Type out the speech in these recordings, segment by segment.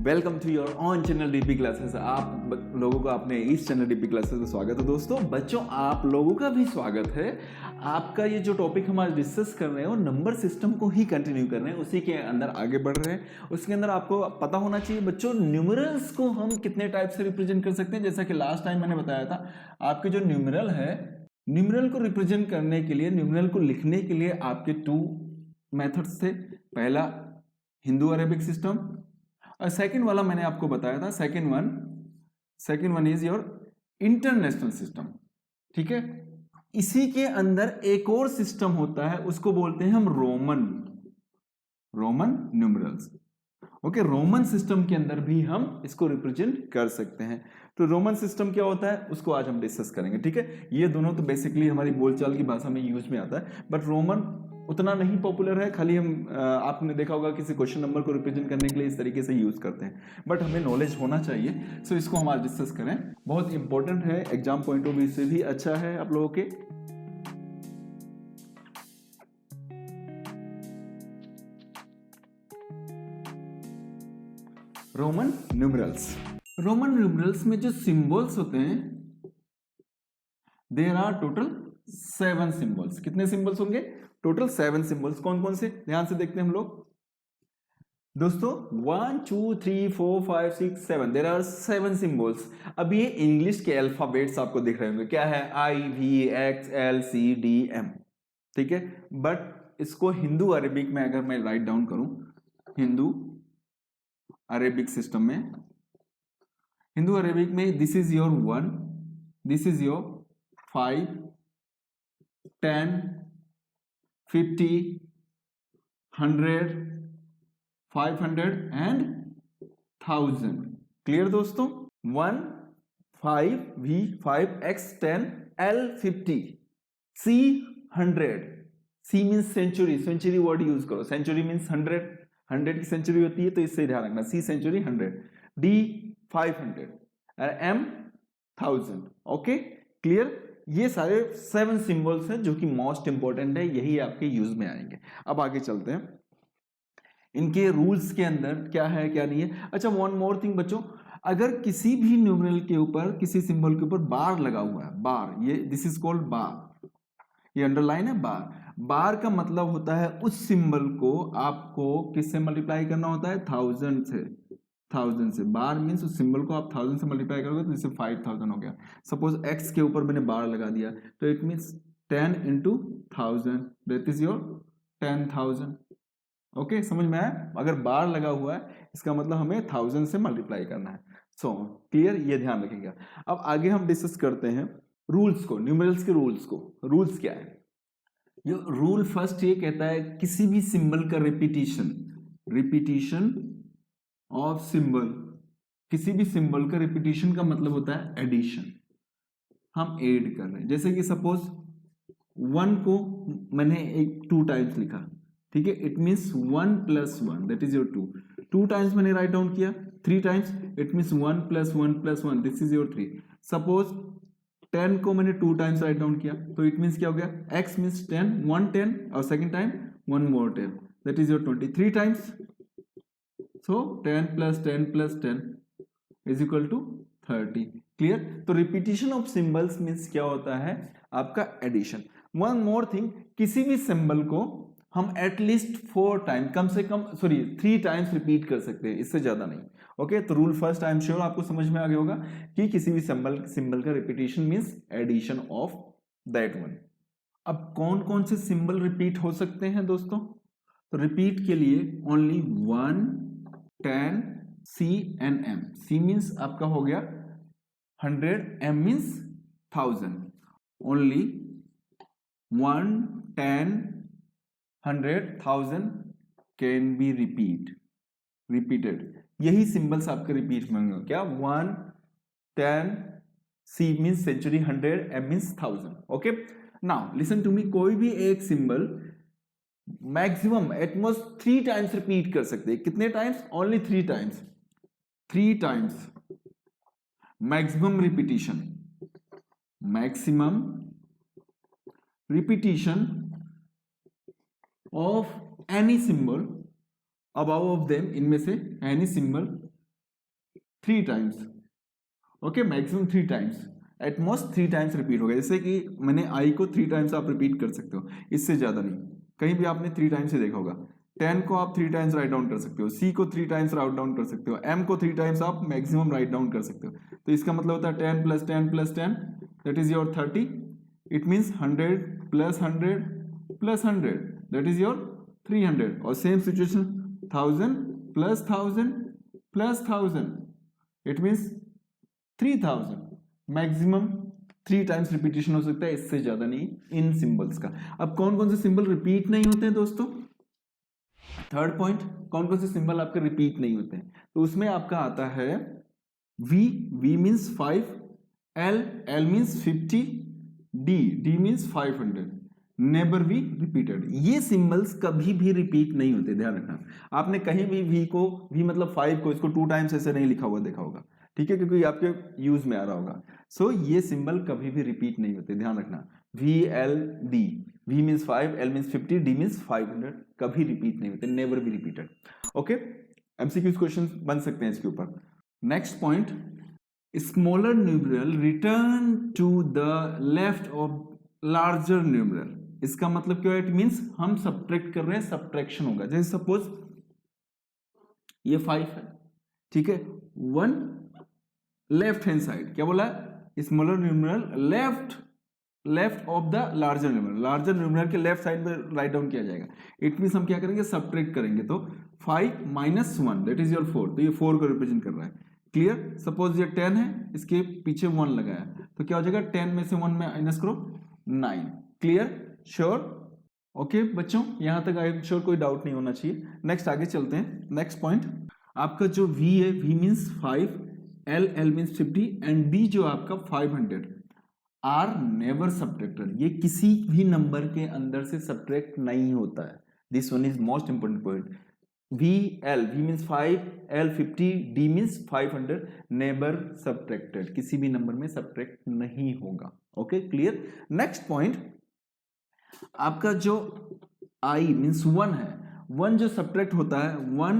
Welcome to your own channel DP classes. आप लोगों का अपने इस चैनल डीपी क्लासेस में स्वागत है। दोस्तों बच्चों, आप लोगों का भी स्वागत है। आपका ये जो टॉपिक हम आज डिस्कस कर रहे हैं वो नंबर सिस्टम को ही कंटिन्यू कर रहे हैं, उसी के अंदर आगे बढ़ रहे हैं। उसके अंदर आपको पता होना चाहिए बच्चों, न्यूमरल्स को हम कितने टाइप से रिप्रेजेंट कर सकते हैं। जैसा कि लास्ट टाइम मैंने बताया था, आपके जो न्यूमरल है, न्यूमरल को रिप्रेजेंट करने के लिए, न्यूमरल को लिखने के लिए आपके टू मेथड्स थे। पहला हिंदू अरेबिक सिस्टम, और सेकंड वाला मैंने आपको बताया था, second one is your international system. ठीक है, इसी के अंदर एक और सिस्टम होता है, उसको बोलते हैं हम Roman numerals. Okay, Roman system के अंदर भी हम इसको रिप्रेजेंट कर सकते हैं। तो रोमन सिस्टम क्या होता है उसको आज हम डिस्कस करेंगे। ठीक है, ये दोनों तो बेसिकली हमारी बोलचाल की भाषा में यूज में आता है, बट रोमन उतना नहीं पॉपुलर है। खाली हम आपने देखा होगा किसी क्वेश्चन नंबर को रिप्रेजेंट करने के लिए इस तरीके से यूज करते हैं, बट हमें नॉलेज होना चाहिए। सो इसको हम आज डिस्कस करें, बहुत इंपॉर्टेंट है, एग्जाम पॉइंट ऑफ व्यू से भी अच्छा है आप लोगों के। रोमन न्यूमरल्स में जो सिंबल्स होते हैं, देयर आर टोटल 7 सिंबल्स। कितने सिंबल्स होंगे? Total 7 symbols. कौन कौन से, ध्यान से देखते हैं हम लोग दोस्तों। 1 2 3 4 5 6 7, देयर आर 7 सिंबल्स। अब ये इंग्लिश के अल्फाबेट्स आपको दिख रहे होंगे, क्या है? IVXLCDM। ठीक है, बट इसको हिंदू अरेबिक में अगर मैं राइट डाउन करूं, हिंदू अरेबिक सिस्टम में, हिंदू अरेबिक में this is your 1, this is your 5 10 50 100 500 and 1000। Clear दोस्तों? 1 5 V 5 X 10 L 50 C 100। C means century word use करो। सेंचुरी मीन्स 100 की सेंचुरी होती है, तो इससे ध्यान रखना। C सेंचुरी 100, D 500 और M 1000। Okay, clear? ये सारे 7 सिंबल्स हैं जो कि मोस्ट इंपॉर्टेंट है, यही आपके यूज में आएंगे। अब आगे चलते हैं, इनके रूल्स के अंदर क्या है क्या नहीं है। अच्छा, वन मोर थिंग बच्चों, अगर किसी भी न्यूमरल के ऊपर, किसी सिंबल के ऊपर बार लगा हुआ है, बार, ये दिस इज कॉल्ड बार, ये अंडरलाइन है बार। बार का मतलब होता है उस सिंबल को आपको किससे मल्टीप्लाई करना होता है? 1000 से। बार मीन्स उस सिंबल को आप 1000 से मल्टीप्लाई करोगे तो इससे 5000 हो गया। सपोज x के ऊपर मैंने बार लगा दिया, तो it means 10 into 1000, that is your 10,000। Okay, समझ में आया? अगर बार लगा हुआ है इसका मतलब हमें 1000 से मल्टीप्लाई करना है। सो क्लियर, ये ध्यान रखिएगा। अब आगे हम डिस्कस करते हैं रूल्स को, न्यूमरल्स के रूल्स को। रूल्स क्या है? ये रूल फर्स्ट ये कहता है किसी भी सिंबल का रिपीटिशन ऑफ सिंबल, किसी भी सिंबल का रिपीटिशन का मतलब होता है एडिशन। हम ऐड कर रहे हैं, जैसे कि सपोज 1 को मैंने 2 टाइम्स लिखा, ठीक है, it means 1 + 1 that is your 2 times मैंने राइट डाउन किया, 3 times, it means 1 + 1 + 1 this is your 3। Suppose 10 को मैंने 2 टाइम्स राइट डाउन किया, तो इट मीन्स क्या हो गया? x मीन्स 10, 1 10 और second time 1 more 10 that is your 23 times. So 10 + 10 + 10 is equal to 30। Clear? तो रिपीटिशन ऑफ सिंबल्स मीन्स क्या होता है? आपका एडिशन। वन मोर थिंग, किसी भी सिंबल को हम एटलीस्ट 4 टाइम, कम से कम 3 टाइम्स रिपीट कर सकते हैं, इससे ज्यादा नहीं। ओके, तो rule first I am sure आपको समझ में आ गया होगा कि किसी भी सिंबल का repetition means addition of that one. अब कौन कौन से सिंबल रिपीट हो सकते हैं दोस्तों? तो रिपीट के लिए only 1 10 C and M। C means आपका हो गया 100, M means 1000। Only 1 10 100 1000 can be repeated. यही सिंबल्स आपके रिपीट में होंगे। क्या? 1 10 C means century, 100 M means 1000। Okay, now listen to me, कोई भी एक symbol maximum at most 3 times repeat कर सकते हैं। कितने times? Only 3 times. 3 times maximum repetition of any symbol above of them, इनमें से any symbol 3 times, okay, maximum 3 times, at most 3 times repeat होगा। जैसे कि मैंने आई को 3 टाइम्स आप रिपीट कर सकते हो, इससे ज्यादा नहीं। कहीं भी आपने 3 टाइम्स ही देखा होगा। 10 को आप 3 टाइम्स राइट डाउन कर सकते हो, सी को 3 टाइम्स राइट डाउन कर सकते हो, एम को 3 टाइम्स आप मैक्सिमम राइट डाउन कर सकते हो। तो इसका मतलब होता है 10 + 10 + 10 that is your 30। It means 100 + 100 + 100 that is your 300। और same situation 1000 + 1000 + 1000 it means 3000। Maximum 3 times repetition हो सकता है, इससे ज्यादा नहीं इन सिंबल्स का। अब कौन कौन से सिंबल रिपीट नहीं होते हैं दोस्तों? थर्ड पॉइंट, कौन कौन से सिंबल आपके रिपीट नहीं होते हैं? तो उसमें आपका आता है V, V means 5, L means 50, D means 500, neighbour भी रिपीटेड। ये सिंबल्स कभी भी रिपीट नहीं होते, ध्यान रखना। आपने कहीं भी V को, V मतलब 5 को, इसको 2 टाइम्स ऐसे नहीं लिखा हुआ देखा होगा, ठीक है, क्योंकि आपके यूज में आ रहा होगा। सो ये सिंबल कभी भी रिपीट नहीं होते, ध्यान रखना। V, L, D, V means 5, L means 50, D means 500, कभी रिपीट नहीं होते, नेवर भी रिपीटेड। ओके, एमसीक्यू क्वेश्चन बन सकते हैं इसके ऊपर। Next point, smaller numeral return to the left of larger numeral. इसका मतलब क्या है? इट मीन्स हम सब्ट्रैक्ट कर रहे हैं, सब्ट्रैक्शन होगा। जैसे सपोज ये 5 है, ठीक है, 1 लेफ्ट हैंड साइड, क्या बोला? Smaller numeral left of the larger numeral, larger numeral के लेफ्ट साइड में राइट डाउन किया जाएगा। इट मीन्स हम क्या करेंगे? सब्ट्रैक्ट करेंगे। तो 5 - 1 दैट इज योर 4, तो ये 4 को रिप्रेजेंट कर रहा है। क्लियर? सपोज ये 10 है, इसके पीछे 1 लगाया, तो क्या हो जाएगा? 10 में से 1 में माइनस करो, 9। क्लियर? श्योर? ओके बच्चों, यहां तक आई एम श्योर कोई डाउट नहीं होना चाहिए। नेक्स्ट आगे चलते हैं। नेक्स्ट पॉइंट, आपका जो V है, V means 5, L means 50 and D जो आपका 500 आर नेवर सब्ट्रैक्टेड। ये किसी भी नंबर के अंदर से सब्ट्रैक्ट नहीं होता है। This one is most important point. V means 5, L 50, D means 500, never subtracted, किसी भी नंबर में सब्ट्रैक्ट नहीं होगा। Okay, clear? नेक्स्ट पॉइंट, आपका जो I मीन्स 1 है, 1 जो सब्ट्रैक्ट होता है, 1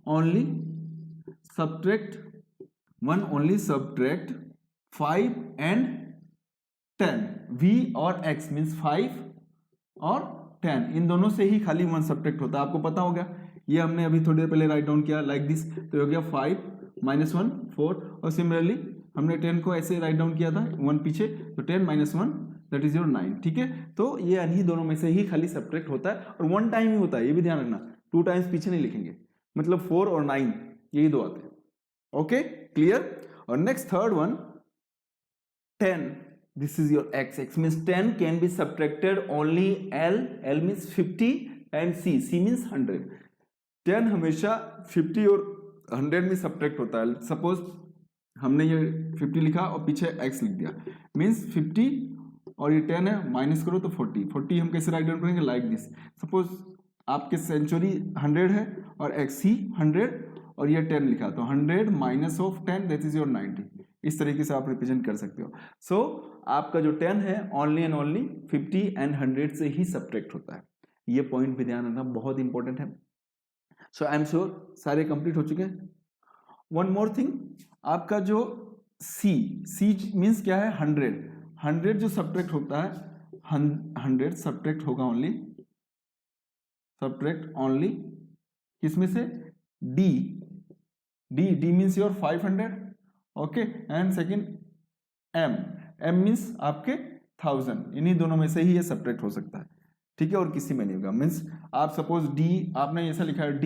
ओनली सब्ट्रैक्ट 5 एंड 10। V और X मीन्स 5 और 10, इन दोनों से ही खाली 1 सब्ट्रैक्ट होता है। आपको पता होगा, ये हमने अभी थोड़ी देर पहले राइट डाउन किया लाइक दिस, तो हो गया 5 - 1 4। और सिमिलरली हमने 10 को ऐसे राइट डाउन किया था, 1 पीछे, तो 10 - 1 दैट इज योर 9। ठीक है, तो ये इन्हीं दोनों में से ही खाली सब्ट्रैक्ट होता है, और 1 टाइम ही होता है, ये भी ध्यान रखना। 2 टाइम्स पीछे नहीं लिखेंगे, मतलब 4 और 9 यही दो आते हैं। Okay, clear? और next third one, 10, this is your x means 10 can be subtracted only L means 50 and C means 100। 10 हमेशा 50 और 100 में सब्ट्रैक्ट होता है। सपोज हमने ये 50 लिखा और पीछे x लिख दिया, मीन्स 50 और ये 10 है, माइनस करो तो 40 हम कैसे राइट डाउन करेंगे? Like this. सपोज आपके सेंचुरी 100 है और x ही 100 और ये 10 लिखा, तो 100 minus of 10 that is your 90। इस तरीके से आप रिप्रेजेंट कर सकते हो। सो आपका जो 10 है ओनली एंड ओनली 50 एंड 100 से ही सब्ट्रैक्ट होता है। ये पॉइंट भी ध्यान रखना, बहुत इंपॉर्टेंट है। सो आई एम श्योर सारे कंप्लीट हो चुके हैं। वन मोर थिंग, आपका जो C मीन्स क्या है? 100 जो सब्ट्रैक्ट होता है, 100 सब्ट्रैक्ट होगा ओनली किसमें से? D means your 500। Okay, and second M means आपके 1000, इन्हीं दोनों में से ही ये सब्ट्रैक्ट हो सकता है। ठीक है, और किसी में नहीं होगा। मीन्स आप सपोज D आपने ऐसा लिखा है, D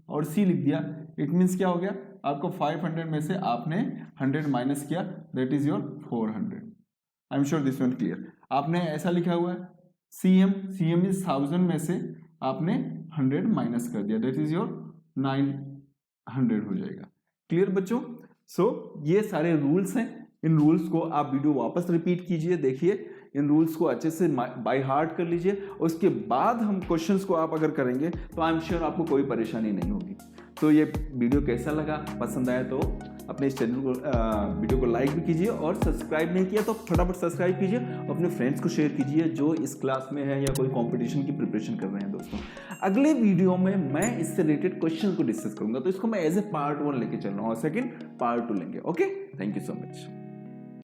और C लिख दिया, इट मीन्स क्या हो गया? आपको 500 में से आपने 100 माइनस किया, that is your 400। I am sure this one clear. आपने ऐसा लिखा हुआ है CM इज 1000 में से आपने 100 माइनस कर दिया, दैट इज योर 900 हो जाएगा। क्लियर बच्चों? सो ये सारे रूल्स हैं। इन रूल्स को आप वीडियो वापस रिपीट कीजिए, देखिए, इन रूल्स को अच्छे से बाय हार्ट कर लीजिए। उसके बाद हम क्वेश्चंस को आप अगर करेंगे तो आई एम श्योर आपको कोई परेशानी नहीं होगी। तो ये वीडियो कैसा लगा, पसंद आया तो अपने इस चैनल को वीडियो को लाइक भी कीजिए, और सब्सक्राइब नहीं किया तो फटाफट सब्सक्राइब कीजिए, अपने फ्रेंड्स को शेयर कीजिए जो इस क्लास में है या कोई कंपटीशन की प्रिपरेशन कर रहे हैं दोस्तों। अगले वीडियो में मैं इससे रिलेटेड क्वेश्चन को डिस्कस करूंगा, तो इसको मैं एज ए पार्ट 1 लेके चल रहा हूँ और सेकंड पार्ट 2 लेंगे। Okay, thank you so much.